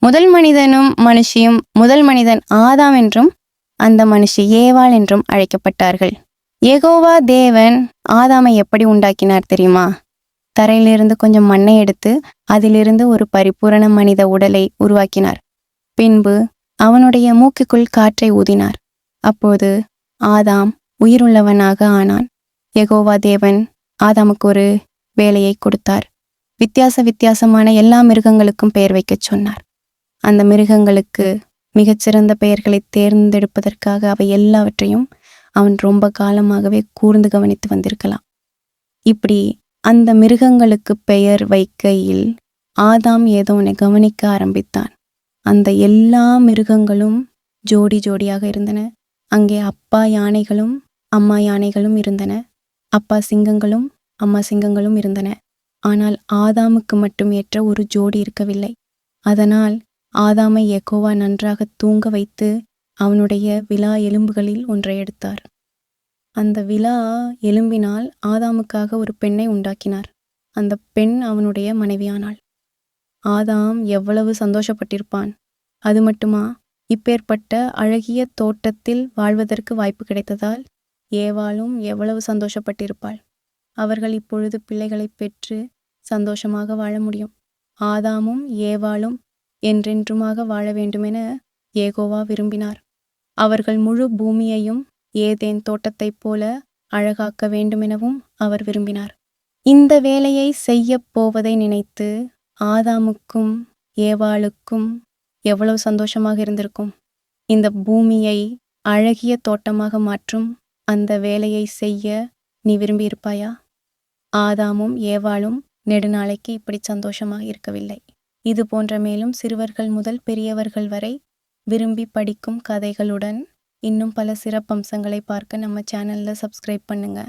முதல் மனிதனும் மனுஷியும் முதல் மனிதன் ஆதாம் என்றும் அந்த மனுஷி ஏவாள் என்றும் அழைக்கப்பட்டார்கள். யெகோவா தேவன் ஆதாமை எப்படி உண்டாக்கினார் தெரியுமா? தரையிலிருந்து கொஞ்சம் மண்ணை எடுத்து அதிலிருந்து ஒரு பரிபூரண மனித உடலை உருவாக்கினார். பின்பு அவனுடைய மூக்குக்குள் காற்றை ஊதினார். அப்போது ஆதாம் உயிருள்ளவனாக ஆனான். யெகோவா தேவன் ஆதாமுக்கு ஒரு வேலையை கொடுத்தார். வித்தியாசமான எல்லா மிருகங்களுக்கும் பெயர் வைக்கச் சொன்னார். அந்த மிருகங்களுக்கு மிகச்சிறந்த பெயர்களை தேர்ந்தெடுப்பதற்காக அவை எல்லாவற்றையும் அவன் ரொம்ப காலமாகவே கூர்ந்து கவனித்து வந்திருக்கலாம். இப்படி அந்த மிருகங்களுக்கு பெயர் வைக்கையில் ஆதாம் ஏதோ ஒன்றை கவனிக்க ஆரம்பித்தான். அந்த எல்லா மிருகங்களும் ஜோடி ஜோடியாக இருந்தன. அங்கே அப்பா யானைகளும் அம்மா யானைகளும் இருந்தன. அப்பா சிங்கங்களும் அம்மா சிங்கங்களும் இருந்தன. ஆனால் ஆதாமுக்கு மட்டும் ஏற்ற ஒரு ஜோடி இருக்கவில்லை. அதனால் ஆதாமை யெகோவா நன்றாக தூங்க வைத்து அவனுடைய விலா எலும்புகளில் ஒன்றை எடுத்தார். அந்த விலா எலும்பினால் ஆதாமுக்காக ஒரு பெண்ணை உண்டாக்கினார். அந்த பெண் அவனுடைய மனைவியானாள். ஆதாம் எவ்வளவு சந்தோஷப்பட்டிருப்பான்! அது மட்டுமா, இப்பேற்பட்ட அழகிய தோட்டத்தில் வாழ்வதற்கு வாய்ப்பு கிடைத்ததால் ஏவாளும் எவ்வளவு சந்தோஷப்பட்டிருப்பாள்! அவர்கள் இப்பொழுது பிள்ளைகளை பெற்று சந்தோஷமாக வாழ முடியும். ஆதாமும் ஏவாளும் என்றென்றுமாக வாழ வேண்டுமென யெகோவா விரும்பினார். அவர்கள் முழு பூமியையும் ஏதேன் தோட்டத்தைப் போல அழகாக்க வேண்டுமெனவும் அவர் விரும்பினார். இந்த வேலையை செய்யப் போவதை நினைத்து ஆதாமுக்கும் ஏவாளுக்கும் எவ்வளவு சந்தோஷமாக இருந்திருக்கும். இந்த பூமியை அழகிய தோட்டமாக மாற்றும் அந்த வேலையை செய்ய நீ விரும்பியிருப்பாயா? ஆதாமும் ஏவாளும் நெடுநாளைக்கு இப்படி சந்தோஷமாக இருக்கவில்லை. இது போன்ற மேலும் சிறுவர்கள் முதல் பெரியவர்கள் வரை விரும்பி படிக்கும் கதைகளுடன் இன்னும் பல சிறப்பம்சங்களை பார்க்க நம்ம சேனலில் சப்ஸ்கிரைப் பண்ணுங்க.